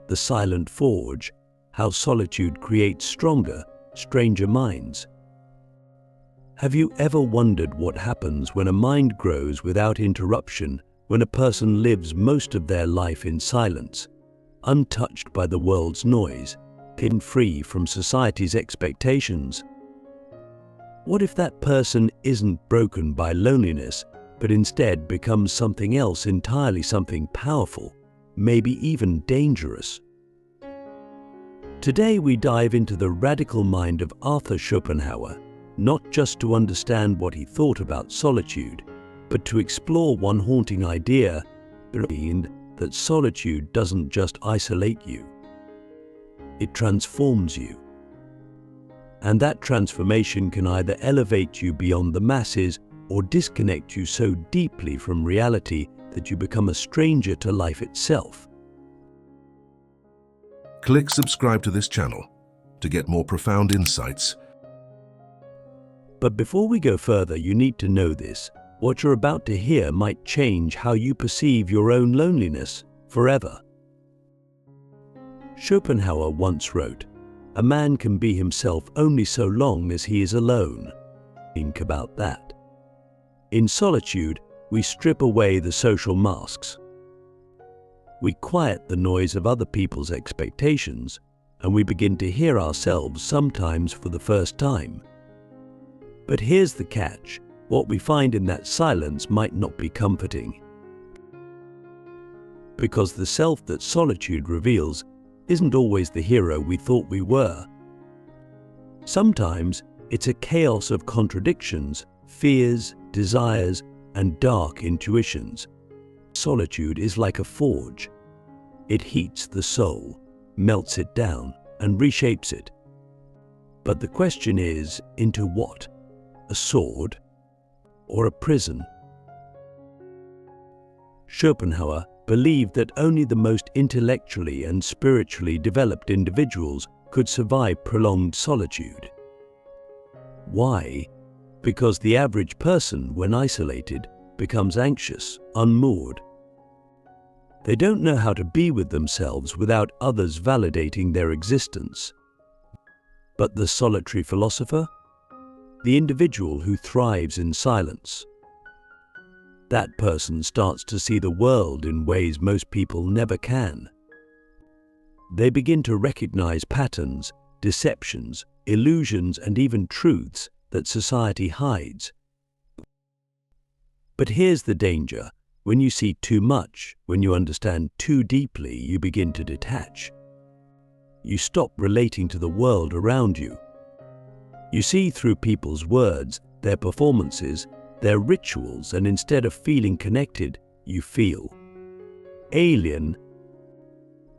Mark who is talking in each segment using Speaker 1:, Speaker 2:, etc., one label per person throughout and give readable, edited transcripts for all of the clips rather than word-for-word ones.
Speaker 1: The Silent Forge: How Solitude Creates Stronger, Stranger Minds. Have you ever wondered what happens when a mind grows without interruption, when a person lives most of their life in silence, untouched by the world's noise, free from society's expectations? What if that person isn't broken by loneliness, but instead becomes something else entirely, something powerful, maybe even dangerous? Today we dive into the radical mind of Arthur Schopenhauer, not just to understand what he thought about solitude, but to explore one haunting idea, that solitude doesn't just isolate you, it transforms you. And that transformation can either elevate you beyond the masses or disconnect you so deeply from reality that you become a stranger to life itself.
Speaker 2: Click subscribe to this channel to get more profound insights.
Speaker 1: But before we go further, you need to know this. What you're about to hear might change how you perceive your own loneliness forever. Schopenhauer once wrote, "A man can be himself only so long as he is alone." Think about that. In solitude, we strip away the social masks. We quiet the noise of other people's expectations, and we begin to hear ourselves, sometimes for the first time. But here's the catch: what we find in that silence might not be comforting. Because the self that solitude reveals isn't always the hero we thought we were. Sometimes it's a chaos of contradictions, fears, desires, and dark intuitions. Solitude is like a forge. It heats the soul, melts it down, and reshapes it. But the question is, into what? A sword or a prison? Schopenhauer believed that only the most intellectually and spiritually developed individuals could survive prolonged solitude. Why? Because the average person, when isolated, becomes anxious, unmoored. They don't know how to be with themselves without others validating their existence. But the solitary philosopher? The individual who thrives in silence. That person starts to see the world in ways most people never can. They begin to recognize patterns, deceptions, illusions, and even truths that society hides. But here's the danger. When you see too much, when you understand too deeply, you begin to detach. You stop relating to the world around you. You see through people's words, their performances, their rituals, and instead of feeling connected, you feel alien.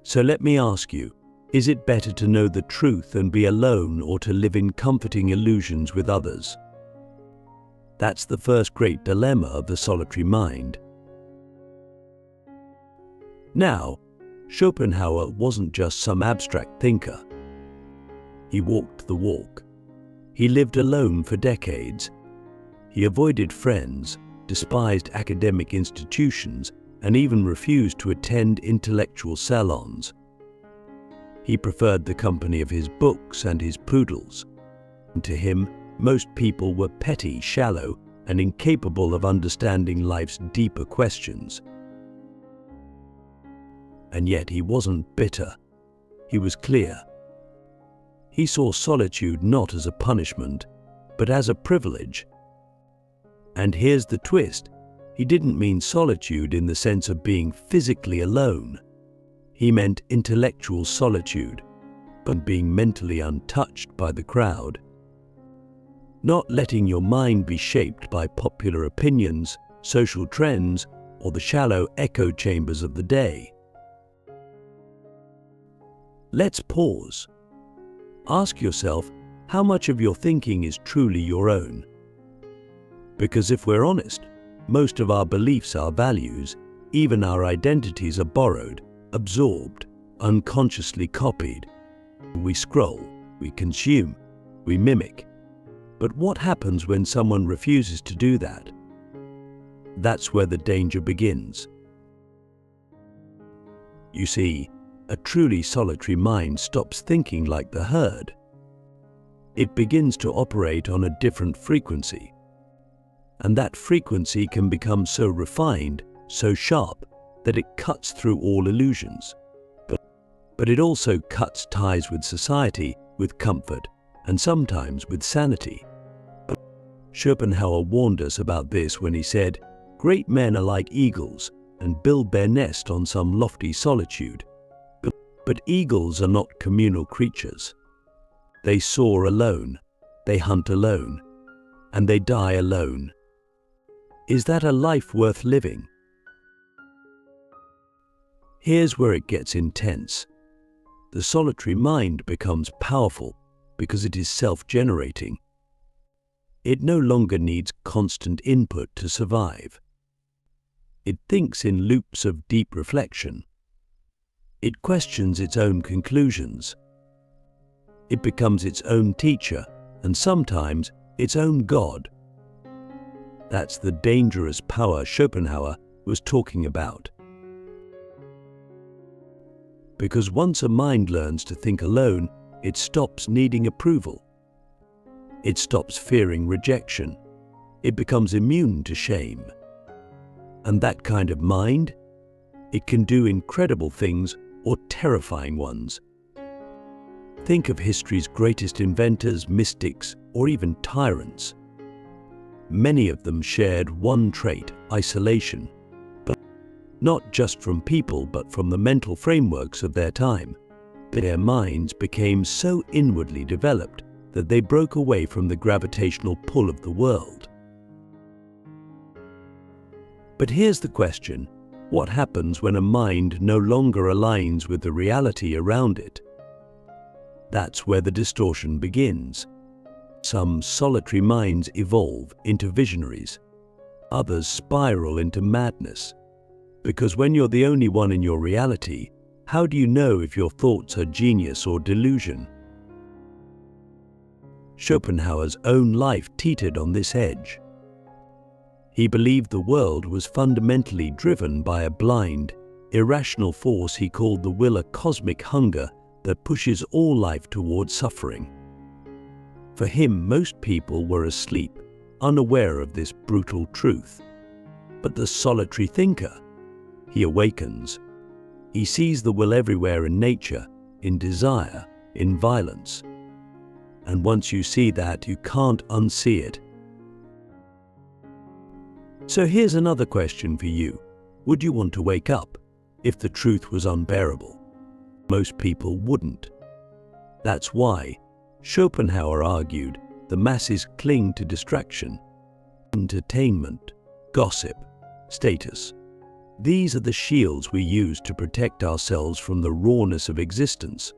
Speaker 1: So let me ask you, is it better to know the truth and be alone, or to live in comforting illusions with others? That's the first great dilemma of the solitary mind. Now, Schopenhauer wasn't just some abstract thinker. He walked the walk. He lived alone for decades. He avoided friends, despised academic institutions, and even refused to attend intellectual salons. He preferred the company of his books and his poodles. And to him, most people were petty, shallow, and incapable of understanding life's deeper questions. And yet he wasn't bitter. He was clear. He saw solitude not as a punishment, but as a privilege. And here's the twist. He didn't mean solitude in the sense of being physically alone. He meant intellectual solitude, but being mentally untouched by the crowd. Not letting your mind be shaped by popular opinions, social trends, or the shallow echo chambers of the day. Let's pause. Ask yourself, how much of your thinking is truly your own? Because if we're honest, most of our beliefs, our values, even our identities are borrowed, absorbed, unconsciously copied. We scroll, we consume, we mimic. But what happens when someone refuses to do that? That's where the danger begins. You see, A truly solitary mind stops thinking like the herd. It begins to operate on a different frequency. And that frequency can become so refined, so sharp, that it cuts through all illusions. But it also cuts ties with society, with comfort, and sometimes with sanity. Schopenhauer warned us about this when he said, "Great men are like eagles and build their nest on some lofty solitude. But eagles are not communal creatures. They soar alone, they hunt alone, and they die alone. Is that a life worth living?" Here's where it gets intense. The solitary mind becomes powerful because it is self-generating. It no longer needs constant input to survive. It thinks in loops of deep reflection. It questions its own conclusions. It becomes its own teacher and sometimes its own God. That's the dangerous power Schopenhauer was talking about. Because once a mind learns to think alone, it stops needing approval. It stops fearing rejection. It becomes immune to shame. And that kind of mind, it can do incredible things or terrifying ones. Think of history's greatest inventors, mystics, or even tyrants. Many of them shared one trait, isolation. But not just from people, but from the mental frameworks of their time. Their minds became so inwardly developed that they broke away from the gravitational pull of the world. But here's the question: what happens when a mind no longer aligns with the reality around it? That's where the distortion begins. Some solitary minds evolve into visionaries. Others spiral into madness. Because when you're the only one in your reality, how do you know if your thoughts are genius or delusion? Schopenhauer's own life teetered on this edge. He believed the world was fundamentally driven by a blind, irrational force he called the will, a cosmic hunger that pushes all life towards suffering. For him, most people were asleep, unaware of this brutal truth. But the solitary thinker, he awakens. He sees the will everywhere in nature, in desire, in violence. And once you see that, you can't unsee it. So here's another question for you. Would you want to wake up if the truth was unbearable? Most people wouldn't. That's why Schopenhauer argued the masses cling to distraction, entertainment, gossip, status. These are the shields we use to protect ourselves from the rawness of existence.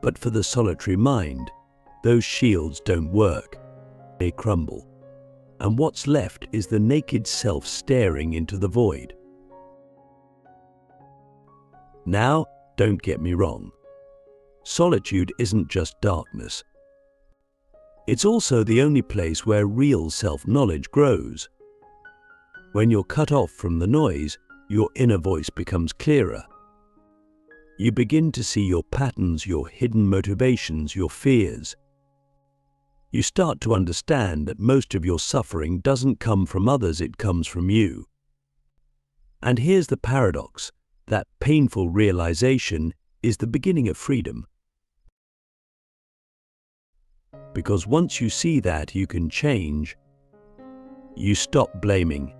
Speaker 1: But for the solitary mind, those shields don't work. They crumble. And what's left is the naked self staring into the void. Now, don't get me wrong. Solitude isn't just darkness. It's also the only place where real self-knowledge grows. When you're cut off from the noise, your inner voice becomes clearer. You begin to see your patterns, your hidden motivations, your fears. You start to understand that most of your suffering doesn't come from others, it comes from you. And here's the paradox: that painful realization is the beginning of freedom. Because once you see that you can change, you stop blaming,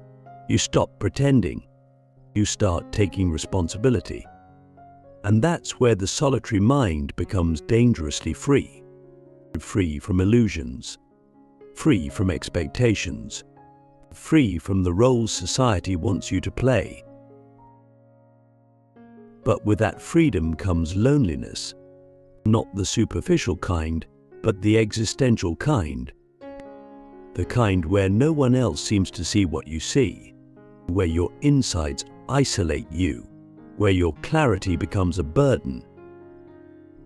Speaker 1: you stop pretending, you start taking responsibility. And that's where the solitary mind becomes dangerously free. Free from illusions, free from expectations, free from the roles society wants you to play. But with that freedom comes loneliness, not the superficial kind, but the existential kind. The kind where no one else seems to see what you see, where your insights isolate you, where your clarity becomes a burden.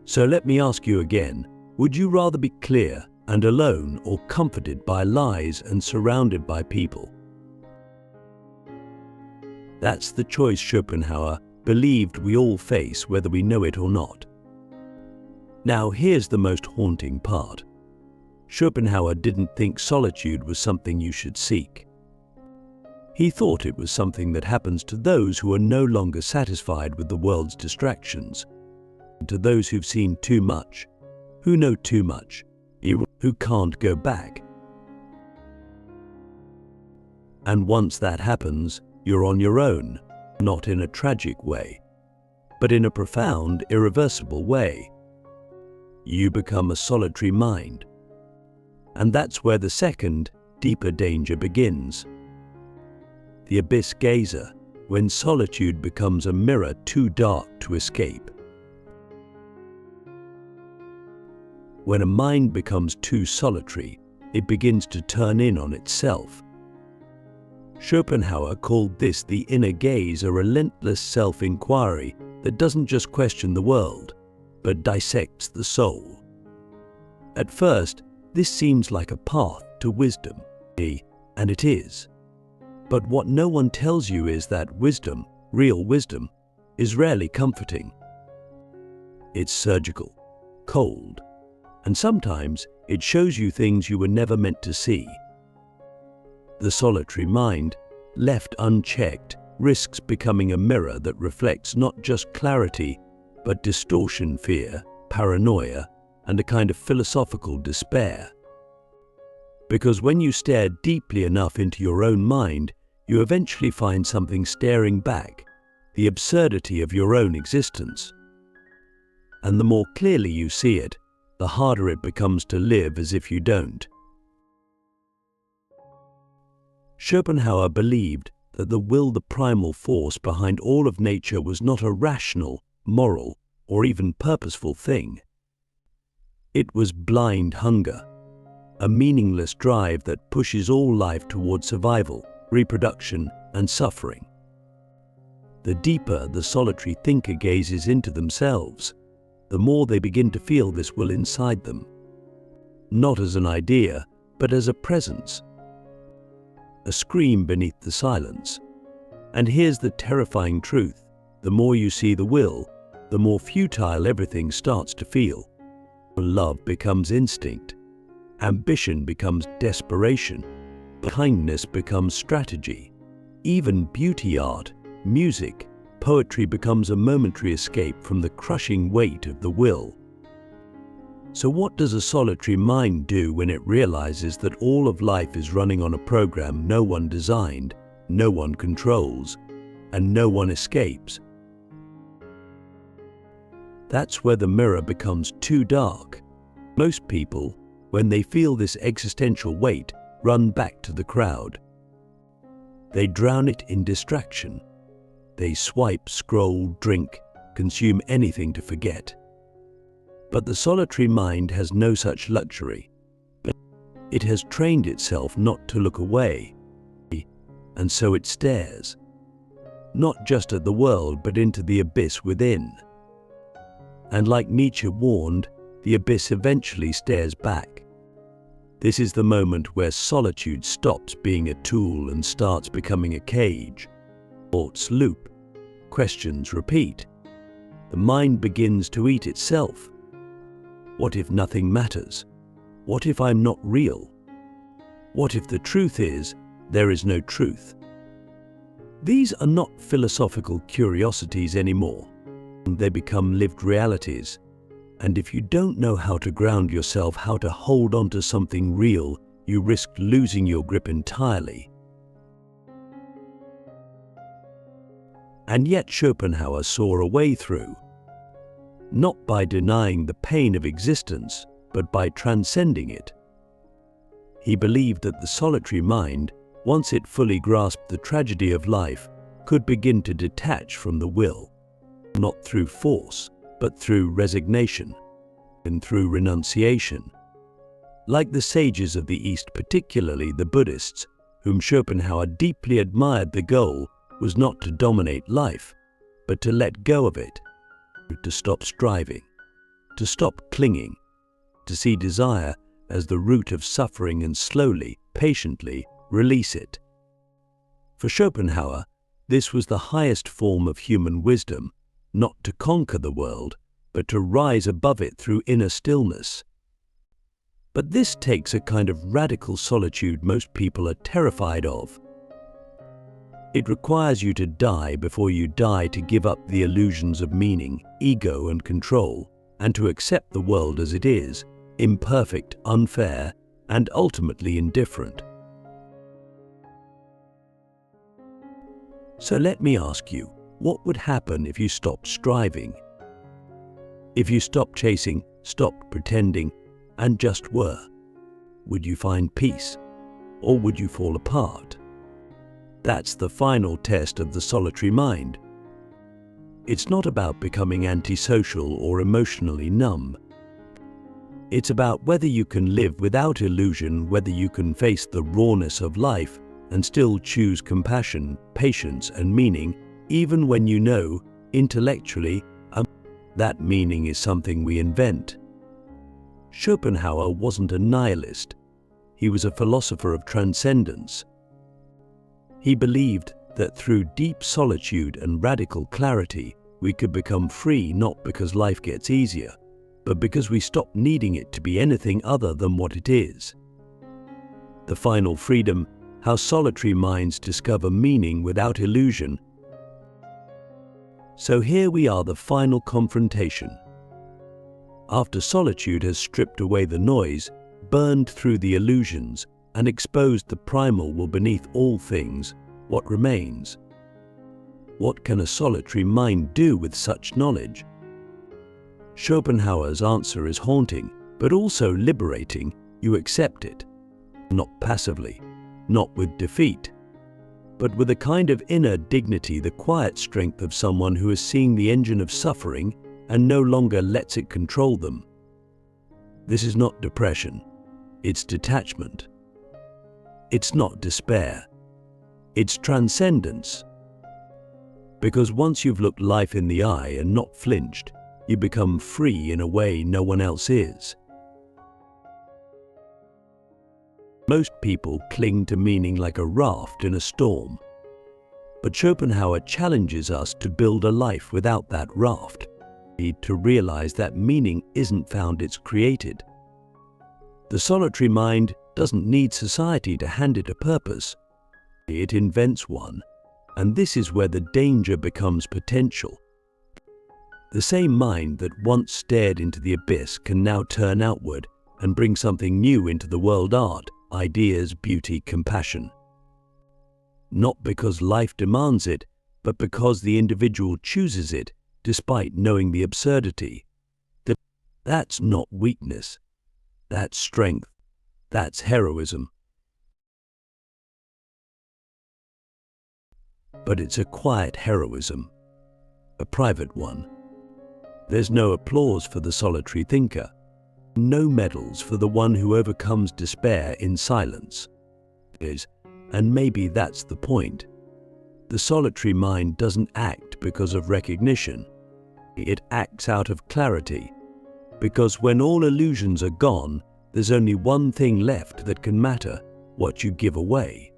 Speaker 1: So let me ask you again, would you rather be clear and alone or comforted by lies and surrounded by people? That's the choice Schopenhauer believed we all face whether we know it or not. Now here's the most haunting part. Schopenhauer didn't think solitude was something you should seek. He thought it was something that happens to those who are no longer satisfied with the world's distractions, to those who've seen too much, who know too much, who can't go back. And once that happens, you're on your own, not in a tragic way, but in a profound, irreversible way. You become a solitary mind. And that's where the second, deeper danger begins. The abyss gazer, when solitude becomes a mirror too dark to escape. When a mind becomes too solitary, it begins to turn in on itself. Schopenhauer called this the inner gaze, a relentless self-inquiry that doesn't just question the world, but dissects the soul. At first, this seems like a path to wisdom, and it is. But what no one tells you is that wisdom, real wisdom, is rarely comforting. It's surgical, cold, and sometimes it shows you things you were never meant to see. The solitary mind, left unchecked, risks becoming a mirror that reflects not just clarity, but distortion, fear, paranoia, and a kind of philosophical despair. Because when you stare deeply enough into your own mind, you eventually find something staring back, the absurdity of your own existence. And the more clearly you see it, the harder it becomes to live as if you don't. Schopenhauer believed that the will, the primal force behind all of nature, was not a rational, moral, or even purposeful thing. It was blind hunger, a meaningless drive that pushes all life toward survival, reproduction, and suffering. The deeper the solitary thinker gazes into themselves, the more they begin to feel this will inside them, not as an idea, but as a presence, a scream beneath the silence. And here's the terrifying truth: the more you see the will, the more futile everything starts to feel. Love becomes instinct, ambition becomes desperation, kindness becomes strategy, even beauty, art, music, poetry becomes a momentary escape from the crushing weight of the will. So what does a solitary mind do when it realizes that all of life is running on a program no one designed, no one controls, and no one escapes? That's where the mirror becomes too dark. Most people, when they feel this existential weight, run back to the crowd. They drown it in distraction. They swipe, scroll, drink, consume anything to forget. But the solitary mind has no such luxury. It has trained itself not to look away, and so it stares, not just at the world but into the abyss within. And like Nietzsche warned, the abyss eventually stares back. This is the moment where solitude stops being a tool and starts becoming a cage. Thoughts loop, questions repeat. The mind begins to eat itself. What if nothing matters? What if I'm not real? What if the truth is, there is no truth? These are not philosophical curiosities anymore. They become lived realities. And if you don't know how to ground yourself, how to hold on to something real, you risk losing your grip entirely. And yet Schopenhauer saw a way through. Not by denying the pain of existence, but by transcending it. He believed that the solitary mind, once it fully grasped the tragedy of life, could begin to detach from the will, not through force, but through resignation and through renunciation. Like the sages of the East, particularly the Buddhists, whom Schopenhauer deeply admired, the goal was not to dominate life, but to let go of it, to stop striving, to stop clinging, to see desire as the root of suffering and slowly, patiently release it. For Schopenhauer, This was the highest form of human wisdom, not to conquer the world, but to rise above it through inner stillness. But this takes a kind of radical solitude most people are terrified of. It requires you to die before you die, to give up the illusions of meaning, ego, and control, and to accept the world as it is, imperfect, unfair, and ultimately indifferent. So let me ask you, what would happen if you stopped striving? If you stopped chasing, stopped pretending, and just were? Would you find peace, or would you fall apart? That's the final test of the solitary mind. It's not about becoming antisocial or emotionally numb. It's about whether you can live without illusion, whether you can face the rawness of life and still choose compassion, patience, and meaning, even when you know, intellectually, that meaning is something we invent. Schopenhauer wasn't a nihilist. He was a philosopher of transcendence. He believed that through deep solitude and radical clarity, we could become free, not because life gets easier, but because we stop needing it to be anything other than what it is. The final freedom, how solitary minds discover meaning without illusion. So here we are, the final confrontation. After solitude has stripped away the noise, burned through the illusions, and exposed the primal will beneath all things, what remains? What can a solitary mind do with such knowledge? Schopenhauer's answer is haunting, but also liberating. You accept it, not passively, not with defeat, but with a kind of inner dignity, the quiet strength of someone who has seen the engine of suffering and no longer lets it control them. This is not depression, it's detachment. It's not despair, it's transcendence. Because once you've looked life in the eye and not flinched, you become free in a way no one else is. Most people cling to meaning like a raft in a storm. But Schopenhauer challenges us to build a life without that raft. We need to realize that meaning isn't found, it's created. The solitary mind doesn't need society to hand it a purpose. It invents one, and this is where the danger becomes potential. The same mind that once stared into the abyss can now turn outward and bring something new into the world: art, ideas, beauty, compassion. Not because life demands it, but because the individual chooses it, despite knowing the absurdity. That's not weakness. That's strength. That's heroism. But it's a quiet heroism, a private one. There's no applause for the solitary thinker, no medals for the one who overcomes despair in silence. And maybe that's the point. The solitary mind doesn't act because of recognition. It acts out of clarity. Because when all illusions are gone, there's only one thing left that can matter: what you give away.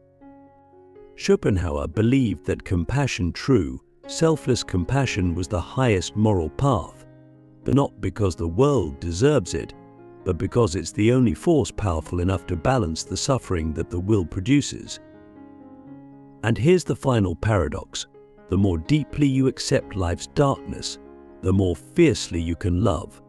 Speaker 1: Schopenhauer believed that compassion, true, selfless compassion, was the highest moral path, but not because the world deserves it, but because it's the only force powerful enough to balance the suffering that the will produces. And here's the final paradox: the more deeply you accept life's darkness, the more fiercely you can love.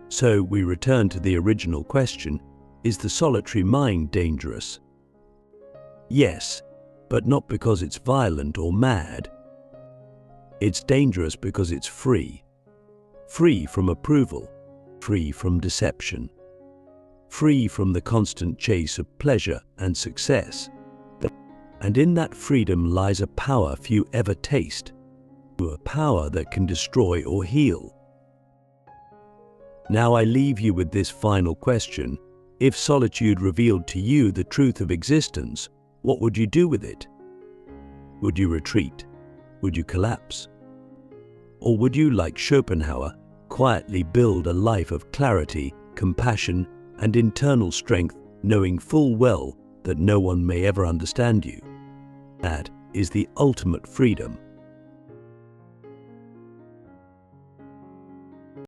Speaker 1: So we return to the original question: is the solitary mind dangerous? Yes, but not because it's violent or mad. It's dangerous because it's free. Free from approval, free from deception, free from the constant chase of pleasure and success. And in that freedom lies a power few ever taste, a power that can destroy or heal. Now I leave you with this final question: if solitude revealed to you the truth of existence, what would you do with it? Would you retreat? Would you collapse? Or would you, like Schopenhauer, quietly build a life of clarity, compassion, and internal strength, knowing full well that no one may ever understand you. That is the ultimate freedom